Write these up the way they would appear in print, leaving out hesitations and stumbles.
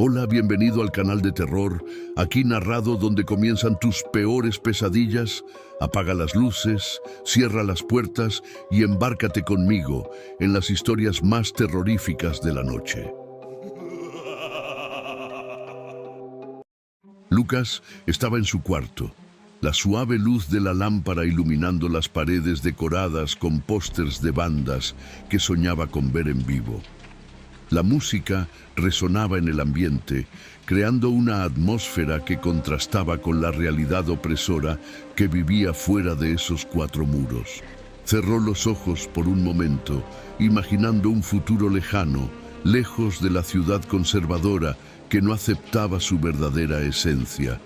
Hola, bienvenido al canal de terror, aquí narrado donde comienzan tus peores pesadillas. Apaga las luces, cierra las puertas y embárcate conmigo en las historias más terroríficas de la noche. Lucas estaba en su cuarto, la suave luz de la lámpara iluminando las paredes decoradas con pósters de bandas que soñaba con ver en vivo. La música resonaba en el ambiente, creando una atmósfera que contrastaba con la realidad opresora que vivía fuera de esos cuatro muros. Cerró los ojos por un momento, imaginando un futuro lejano, lejos de la ciudad conservadora que no aceptaba su verdadera esencia.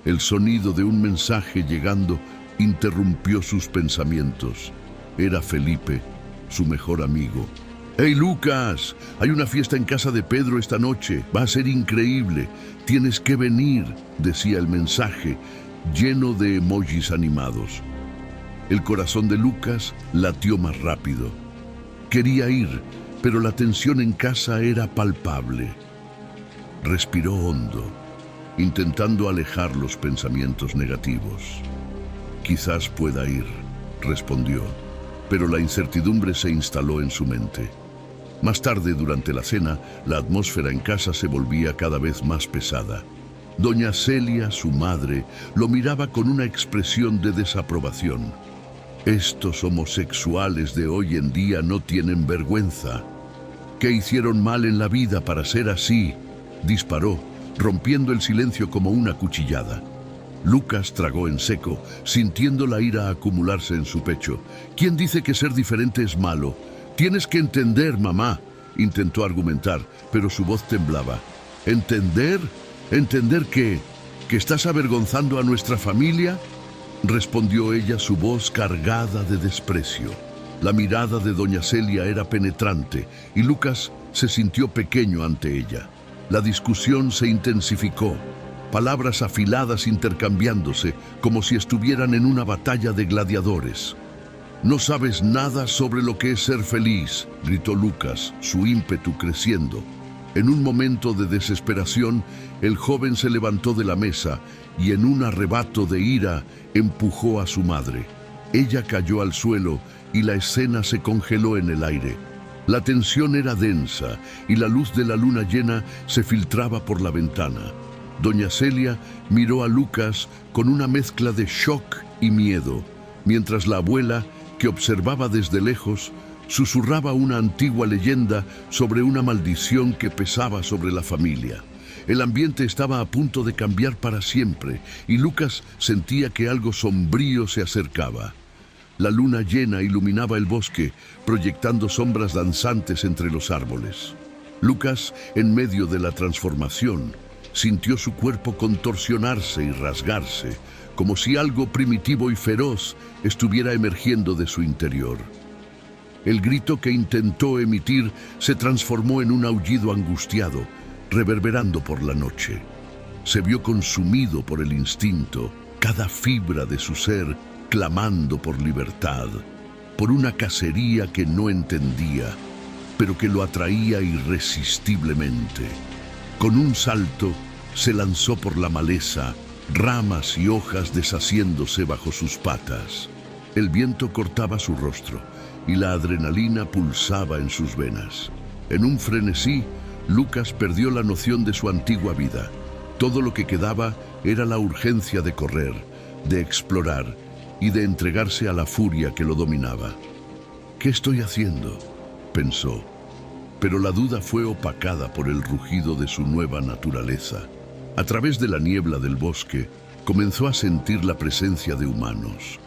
El sonido de un mensaje llegando interrumpió sus pensamientos. Era Felipe, su mejor amigo. «¡Hey, Lucas! Hay una fiesta en casa de Pedro esta noche. Va a ser increíble. Tienes que venir», decía el mensaje, lleno de emojis animados. El corazón de Lucas latió más rápido. Quería ir, pero la tensión en casa era palpable. Respiró hondo, intentando alejar los pensamientos negativos. «Quizás pueda ir», respondió, pero la incertidumbre se instaló en su mente. Más tarde, durante la cena, la atmósfera en casa se volvía cada vez más pesada. Doña Celia, su madre, lo miraba con una expresión de desaprobación. «Estos homosexuales de hoy en día no tienen vergüenza. ¿Qué hicieron mal en la vida para ser así?», disparó, rompiendo el silencio como una cuchillada. Lucas tragó en seco, sintiendo la ira acumularse en su pecho. «¿Quién dice que ser diferente es malo? Tienes que entender, mamá», intentó argumentar, pero su voz temblaba. «¿Entender? ¿Entender qué? ¿Que estás avergonzando a nuestra familia?», respondió ella, su voz cargada de desprecio. La mirada de doña Celia era penetrante y Lucas se sintió pequeño ante ella. La discusión se intensificó, palabras afiladas intercambiándose como si estuvieran en una batalla de gladiadores. «No sabes nada sobre lo que es ser feliz», gritó Lucas, su ímpetu creciendo. En un momento de desesperación, el joven se levantó de la mesa y en un arrebato de ira empujó a su madre. Ella cayó al suelo y la escena se congeló en el aire. La tensión era densa y la luz de la luna llena se filtraba por la ventana. Doña Celia miró a Lucas con una mezcla de shock y miedo, mientras la abuela, que observaba desde lejos, susurraba una antigua leyenda sobre una maldición que pesaba sobre la familia. El ambiente estaba a punto de cambiar para siempre y Lucas sentía que algo sombrío se acercaba. La luna llena iluminaba el bosque, proyectando sombras danzantes entre los árboles. Lucas, en medio de la transformación, sintió su cuerpo contorsionarse y rasgarse, como si algo primitivo y feroz estuviera emergiendo de su interior. El grito que intentó emitir se transformó en un aullido angustiado, reverberando por la noche. Se vio consumido por el instinto, cada fibra de su ser clamando por libertad, por una cacería que no entendía, pero que lo atraía irresistiblemente. Con un salto, se lanzó por la maleza, ramas y hojas deshaciéndose bajo sus patas. El viento cortaba su rostro y la adrenalina pulsaba en sus venas. En un frenesí, Lucas perdió la noción de su antigua vida. Todo lo que quedaba era la urgencia de correr, de explorar y de entregarse a la furia que lo dominaba. «¿Qué estoy haciendo?», pensó, pero la duda fue opacada por el rugido de su nueva naturaleza. A través de la niebla del bosque, comenzó a sentir la presencia de humanos.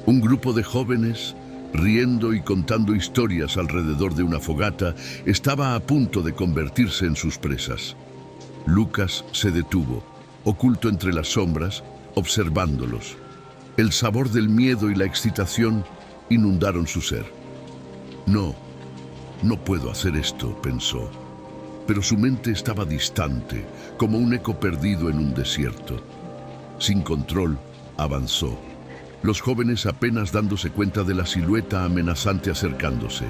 Un grupo de jóvenes, riendo y contando historias alrededor de una fogata, estaba a punto de convertirse en sus presas. Lucas se detuvo, oculto entre las sombras, observándolos. El sabor del miedo y la excitación inundaron su ser. No puedo hacer esto», pensó. Pero su mente estaba distante, como un eco perdido en un desierto. Sin control, avanzó. Los jóvenes apenas dándose cuenta de la silueta amenazante acercándose.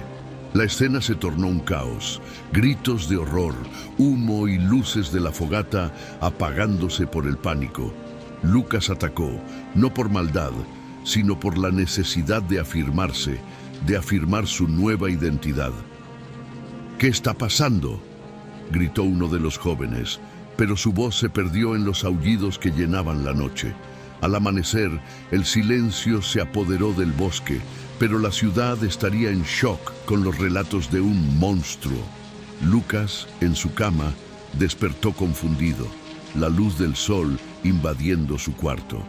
La escena se tornó un caos, gritos de horror, humo y luces de la fogata apagándose por el pánico. Lucas atacó, no por maldad, sino por la necesidad de afirmarse, de afirmar su nueva identidad. ¿Qué está pasando?, gritó uno de los jóvenes, pero su voz se perdió en los aullidos que llenaban la noche. Al amanecer, el silencio se apoderó del bosque, pero la ciudad estaría en shock con los relatos de un monstruo. Lucas, en su cama, despertó confundido, la luz del sol invadiendo su cuarto.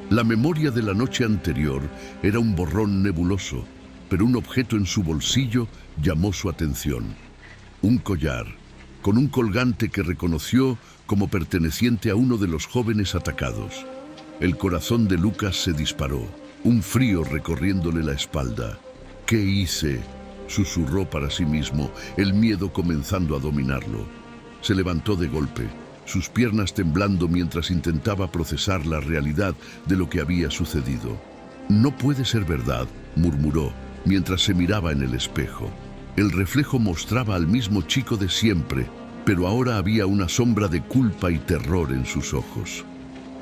La memoria de la noche anterior era un borrón nebuloso, pero un objeto en su bolsillo llamó su atención. Un collar, con un colgante que reconoció como perteneciente a uno de los jóvenes atacados. El corazón de Lucas se disparó, un frío recorriéndole la espalda. ¿Qué hice?, susurró para sí mismo, el miedo comenzando a dominarlo. Se levantó de golpe, sus piernas temblando mientras intentaba procesar la realidad de lo que había sucedido. «No puede ser verdad», murmuró, mientras se miraba en el espejo. El reflejo mostraba al mismo chico de siempre, pero ahora había una sombra de culpa y terror en sus ojos.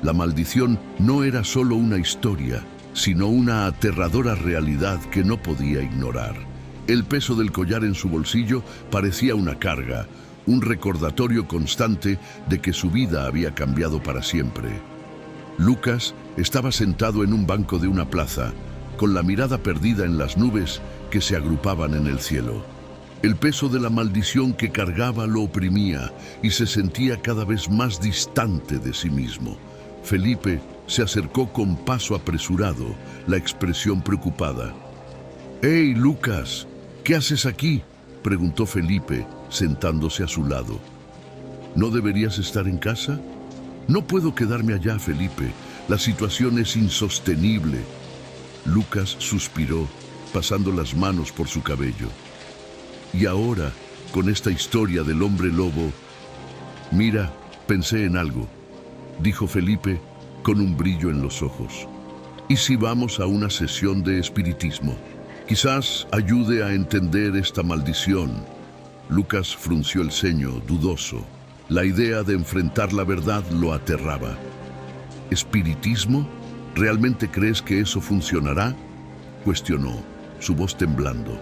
La maldición no era solo una historia, sino una aterradora realidad que no podía ignorar. El peso del collar en su bolsillo parecía una carga, un recordatorio constante de que su vida había cambiado para siempre. Lucas estaba sentado en un banco de una plaza, con la mirada perdida en las nubes que se agrupaban en el cielo. El peso de la maldición que cargaba lo oprimía y se sentía cada vez más distante de sí mismo. Felipe se acercó con paso apresurado, la expresión preocupada. «¡Hey, Lucas! ¿Qué haces aquí?», preguntó Felipe, sentándose a su lado. «¿No deberías estar en casa?». «No puedo quedarme allá, Felipe. La situación es insostenible». Lucas suspiró, pasando las manos por su cabello. «Y ahora, con esta historia del hombre lobo...». «Mira, pensé en algo», dijo Felipe con un brillo en los ojos. «¿Y si vamos a una sesión de espiritismo? Quizás ayude a entender esta maldición». Lucas frunció el ceño, dudoso. La idea de enfrentar la verdad lo aterraba. «¿Espiritismo? ¿Realmente crees que eso funcionará?», cuestionó, su voz temblando.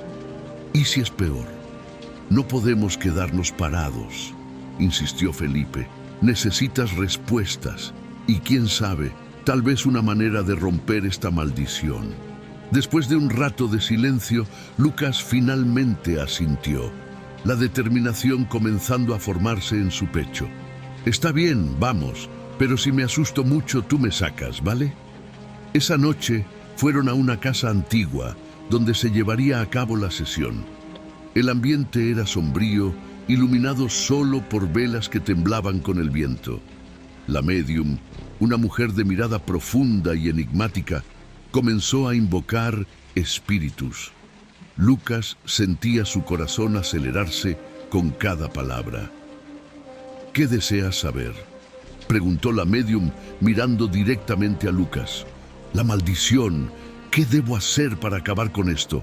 «¿Y si es peor? No podemos quedarnos parados», insistió Felipe. «Necesitas respuestas y quién sabe, tal vez una manera de romper esta maldición». Después de un rato de silencio, Lucas finalmente asintió, la determinación comenzando a formarse en su pecho. «Está bien, vamos, pero si me asusto mucho tú me sacas, ¿vale?». Esa noche fueron a una casa antigua donde se llevaría a cabo la sesión. El ambiente era sombrío, iluminado solo por velas que temblaban con el viento. La médium, una mujer de mirada profunda y enigmática, comenzó a invocar espíritus. Lucas sentía su corazón acelerarse con cada palabra. «¿Qué deseas saber?», preguntó la médium mirando directamente a Lucas. «La maldición. ¿Qué debo hacer para acabar con esto?».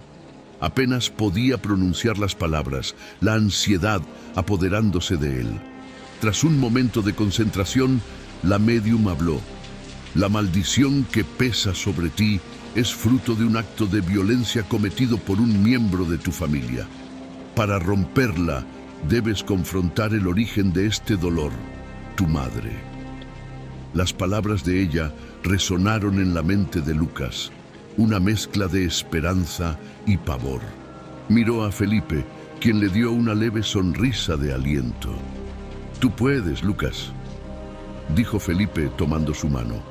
Apenas podía pronunciar las palabras, la ansiedad apoderándose de él. Tras un momento de concentración, la médium habló. «La maldición que pesa sobre ti es fruto de un acto de violencia cometido por un miembro de tu familia. Para romperla, debes confrontar el origen de este dolor, tu madre». Las palabras de ella resonaron en la mente de Lucas, una mezcla de esperanza y pavor. Miró a Felipe, quien le dio una leve sonrisa de aliento. «Tú puedes, Lucas», dijo Felipe tomando su mano.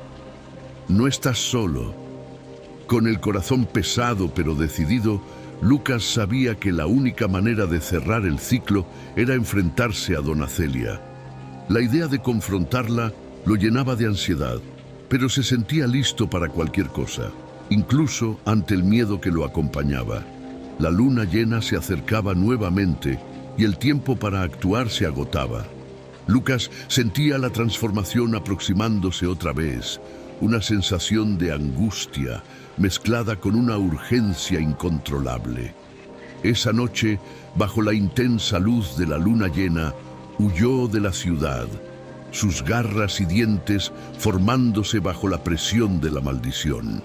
«No estás solo». Con el corazón pesado pero decidido, Lucas sabía que la única manera de cerrar el ciclo era enfrentarse a Dona Celia. La idea de confrontarla lo llenaba de ansiedad, pero se sentía listo para cualquier cosa, incluso ante el miedo que lo acompañaba. La luna llena se acercaba nuevamente y el tiempo para actuar se agotaba. Lucas sentía la transformación aproximándose otra vez, una sensación de angustia mezclada con una urgencia incontrolable. Esa noche, bajo la intensa luz de la luna llena, huyó de la ciudad, sus garras y dientes formándose bajo la presión de la maldición.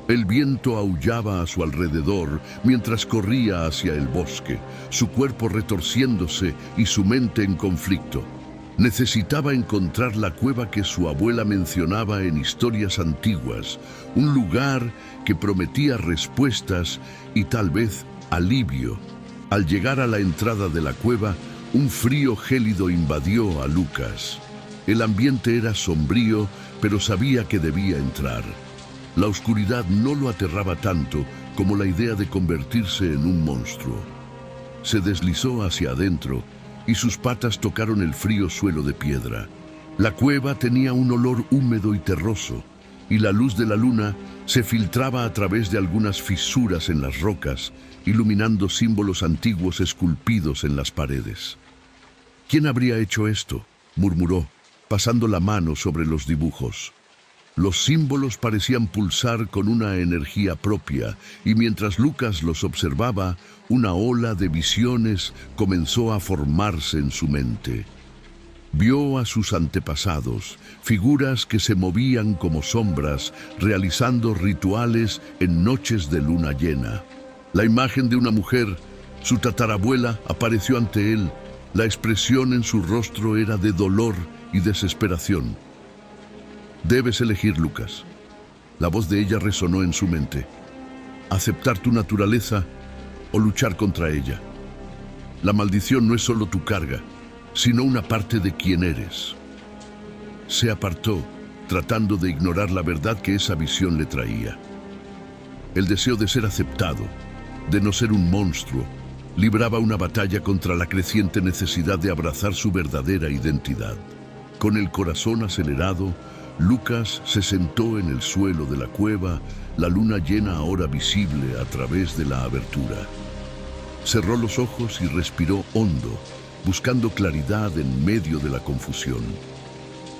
El viento aullaba a su alrededor mientras corría hacia el bosque, su cuerpo retorciéndose y su mente en conflicto. Necesitaba encontrar la cueva que su abuela mencionaba en historias antiguas, un lugar que prometía respuestas y tal vez alivio. Al llegar a la entrada de la cueva, un frío gélido invadió a Lucas. El ambiente era sombrío, pero sabía que debía entrar. La oscuridad no lo aterraba tanto como la idea de convertirse en un monstruo. Se deslizó hacia adentro y sus patas tocaron el frío suelo de piedra. La cueva tenía un olor húmedo y terroso, y la luz de la luna se filtraba a través de algunas fisuras en las rocas, iluminando símbolos antiguos esculpidos en las paredes. ¿Quién habría hecho esto?, murmuró, pasando la mano sobre los dibujos. Los símbolos parecían pulsar con una energía propia, y mientras Lucas los observaba, una ola de visiones comenzó a formarse en su mente. Vio a sus antepasados, figuras que se movían como sombras, realizando rituales en noches de luna llena. La imagen de una mujer, su tatarabuela, apareció ante él. La expresión en su rostro era de dolor y desesperación. Debes elegir, Lucas. La voz de ella resonó en su mente. Aceptar tu naturaleza o luchar contra ella. La maldición no es solo tu carga, sino una parte de quien eres. Se apartó, tratando de ignorar la verdad que esa visión le traía. El deseo de ser aceptado, de no ser un monstruo, libraba una batalla contra la creciente necesidad de abrazar su verdadera identidad. Con el corazón acelerado, Lucas se sentó en el suelo de la cueva, la luna llena ahora visible a través de la abertura. Cerró los ojos y respiró hondo, buscando claridad en medio de la confusión.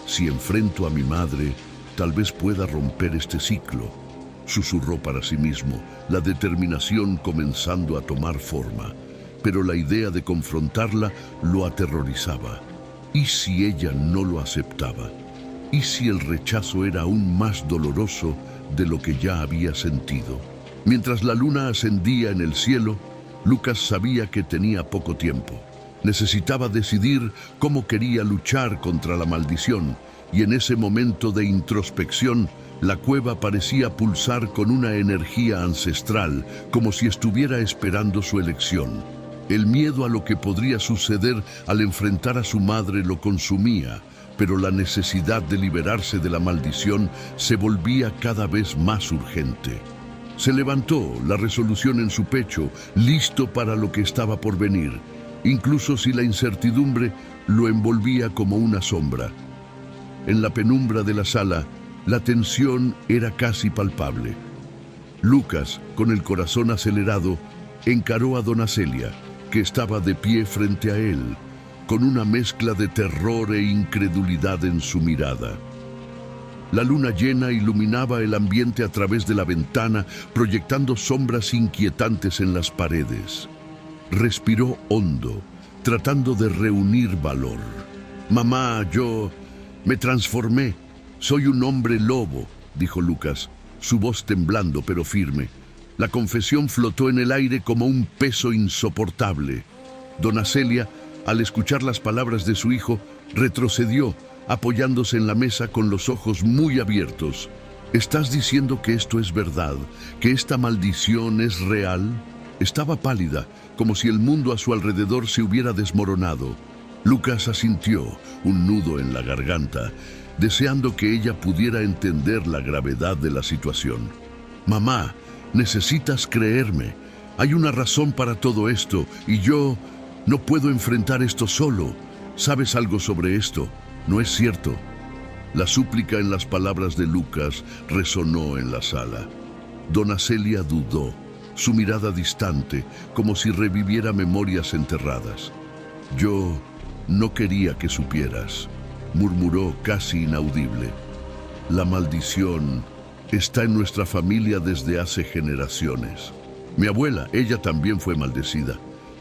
Si enfrento a mi madre, tal vez pueda romper este ciclo, susurró para sí mismo, la determinación comenzando a tomar forma, pero la idea de confrontarla lo aterrorizaba. ¿Y si ella no lo aceptaba? ¿Y si el rechazo era aún más doloroso de lo que ya había sentido? Mientras la luna ascendía en el cielo, Lucas sabía que tenía poco tiempo. Necesitaba decidir cómo quería luchar contra la maldición, y en ese momento de introspección, la cueva parecía pulsar con una energía ancestral, como si estuviera esperando su elección. El miedo a lo que podría suceder al enfrentar a su madre lo consumía, pero la necesidad de liberarse de la maldición se volvía cada vez más urgente. Se levantó, la resolución en su pecho, listo para lo que estaba por venir, incluso si la incertidumbre lo envolvía como una sombra. En la penumbra de la sala, la tensión era casi palpable. Lucas, con el corazón acelerado, encaró a Dona Celia, que estaba de pie frente a él, con una mezcla de terror e incredulidad en su mirada. La luna llena iluminaba el ambiente a través de la ventana, proyectando sombras inquietantes en las paredes. Respiró hondo, tratando de reunir valor. «Mamá, yo me transformé. Soy un hombre lobo», dijo Lucas, su voz temblando pero firme. La confesión flotó en el aire como un peso insoportable. Dona Celia, al escuchar las palabras de su hijo, retrocedió, apoyándose en la mesa con los ojos muy abiertos. «¿Estás diciendo que esto es verdad? ¿Que esta maldición es real?» Estaba pálida, como si el mundo a su alrededor se hubiera desmoronado. Lucas asintió, un nudo en la garganta, deseando que ella pudiera entender la gravedad de la situación. «Mamá, necesitas creerme. Hay una razón para todo esto, y yo no puedo enfrentar esto solo. ¿Sabes algo sobre esto? ¿No es cierto?» La súplica en las palabras de Lucas resonó en la sala. Dona Celia dudó, su mirada distante, como si reviviera memorias enterradas. «Yo no quería que supieras», murmuró casi inaudible. «La maldición está en nuestra familia desde hace generaciones. Mi abuela, ella también fue maldecida.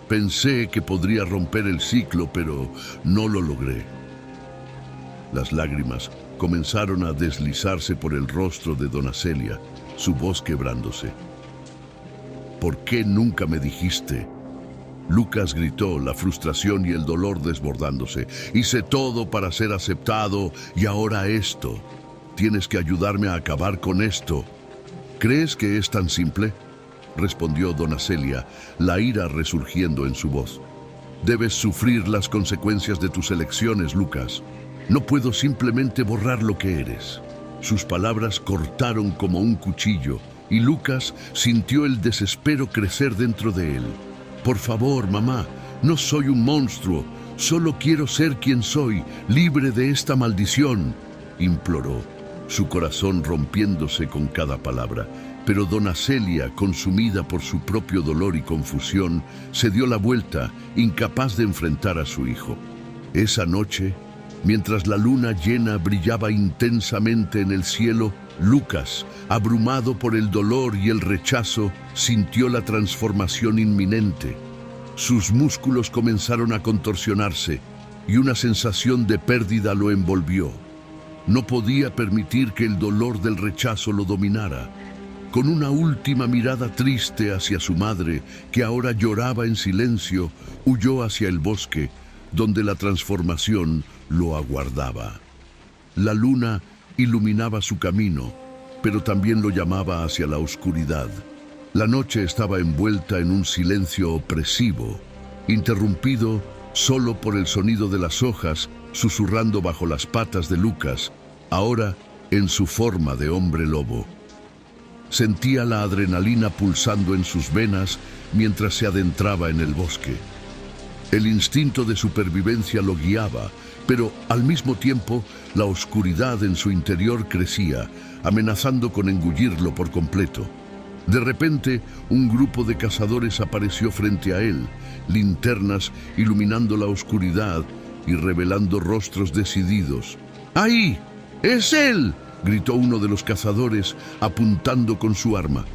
Pensé que podría romper el ciclo, pero no lo logré. Las lágrimas comenzaron a deslizarse por el rostro de Dona Celia, su voz quebrándose. ¿Por qué nunca me dijiste? Lucas gritó, la frustración y el dolor desbordándose. Hice todo para ser aceptado y ahora esto. Tienes que ayudarme a acabar con esto. ¿Crees que es tan simple? Respondió Dona Celia, la ira resurgiendo en su voz. Debes sufrir las consecuencias de tus elecciones, Lucas. No puedo simplemente borrar lo que eres. Sus palabras cortaron como un cuchillo y Lucas sintió el desespero crecer dentro de él. Por favor, mamá, no soy un monstruo. Solo quiero ser quien soy, libre de esta maldición, imploró, su corazón rompiéndose con cada palabra. Pero Dona Celia, consumida por su propio dolor y confusión, se dio la vuelta, incapaz de enfrentar a su hijo. Esa noche, mientras la luna llena brillaba intensamente en el cielo, Lucas, abrumado por el dolor y el rechazo, sintió la transformación inminente. Sus músculos comenzaron a contorsionarse y una sensación de pérdida lo envolvió. No podía permitir que el dolor del rechazo lo dominara. Con una última mirada triste hacia su madre, que ahora lloraba en silencio, huyó hacia el bosque, donde la transformación lo aguardaba. La luna iluminaba su camino, pero también lo llamaba hacia la oscuridad. La noche estaba envuelta en un silencio opresivo, interrumpido solo por el sonido de las hojas susurrando bajo las patas de Lucas, ahora en su forma de hombre lobo. Sentía la adrenalina pulsando en sus venas mientras se adentraba en el bosque. El instinto de supervivencia lo guiaba, pero al mismo tiempo la oscuridad en su interior crecía, amenazando con engullirlo por completo. De repente, un grupo de cazadores apareció frente a él, linternas iluminando la oscuridad y revelando rostros decididos. ¡Ahí! ¡Es él!, gritó uno de los cazadores, apuntando con su arma.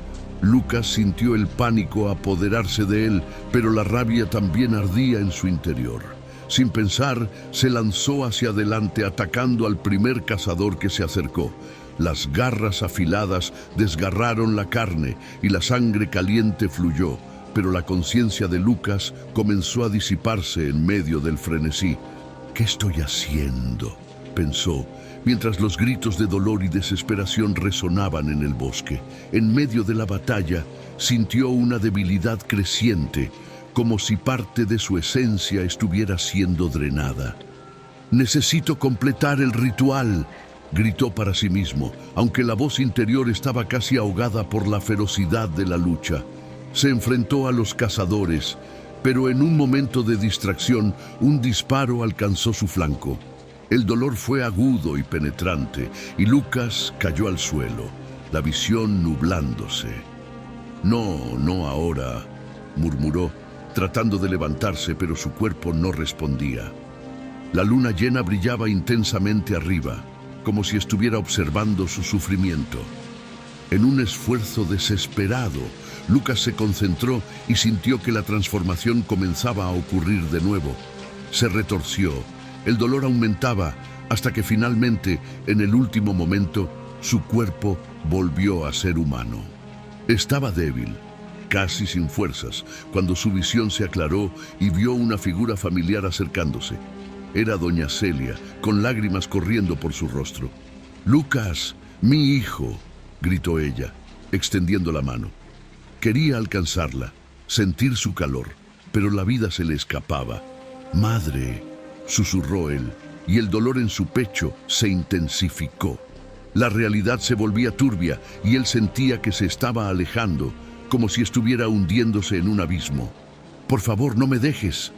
Lucas sintió el pánico apoderarse de él, pero la rabia también ardía en su interior. Sin pensar, se lanzó hacia adelante, atacando al primer cazador que se acercó. Las garras afiladas desgarraron la carne y la sangre caliente fluyó, pero la conciencia de Lucas comenzó a disiparse en medio del frenesí. ¿Qué estoy haciendo?, pensó, mientras los gritos de dolor y desesperación resonaban en el bosque. En medio de la batalla, sintió una debilidad creciente, como si parte de su esencia estuviera siendo drenada. «Necesito completar el ritual», gritó para sí mismo, aunque la voz interior estaba casi ahogada por la ferocidad de la lucha. Se enfrentó a los cazadores, pero en un momento de distracción, un disparo alcanzó su flanco. El dolor fue agudo y penetrante, y Lucas cayó al suelo, la visión nublándose. No ahora», murmuró, tratando de levantarse, pero su cuerpo no respondía. La luna llena brillaba intensamente arriba, como si estuviera observando su sufrimiento. En un esfuerzo desesperado, Lucas se concentró y sintió que la transformación comenzaba a ocurrir de nuevo. Se retorció. El dolor aumentaba hasta que finalmente, en el último momento, su cuerpo volvió a ser humano. Estaba débil, casi sin fuerzas, cuando su visión se aclaró y vio una figura familiar acercándose. Era doña Celia, con lágrimas corriendo por su rostro. «Lucas, mi hijo», gritó ella, extendiendo la mano. Quería alcanzarla, sentir su calor, pero la vida se le escapaba. «Madre», susurró él, y el dolor en su pecho se intensificó. La realidad se volvía turbia y él sentía que se estaba alejando, como si estuviera hundiéndose en un abismo. «Por favor, no me dejes»,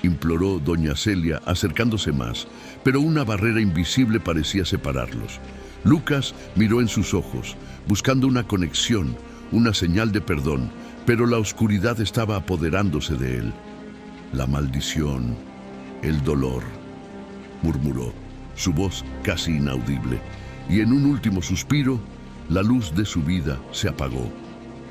imploró doña Celia, acercándose más, pero una barrera invisible parecía separarlos. Lucas miró en sus ojos, buscando una conexión, una señal de perdón, pero la oscuridad estaba apoderándose de él. «La maldición, el dolor», murmuró, su voz casi inaudible, y en un último suspiro, la luz de su vida se apagó.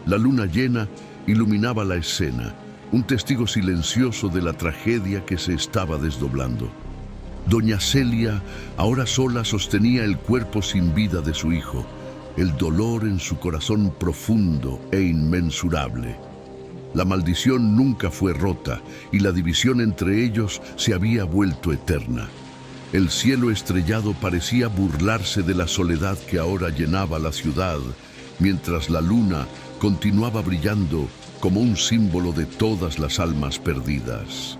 La luna llena iluminaba la escena, un testigo silencioso de la tragedia que se estaba desdoblando. Doña Celia, ahora sola, sostenía el cuerpo sin vida de su hijo, el dolor en su corazón profundo e inmensurable. La maldición nunca fue rota y la división entre ellos se había vuelto eterna. El cielo estrellado parecía burlarse de la soledad que ahora llenaba la ciudad, mientras la luna continuaba brillando como un símbolo de todas las almas perdidas.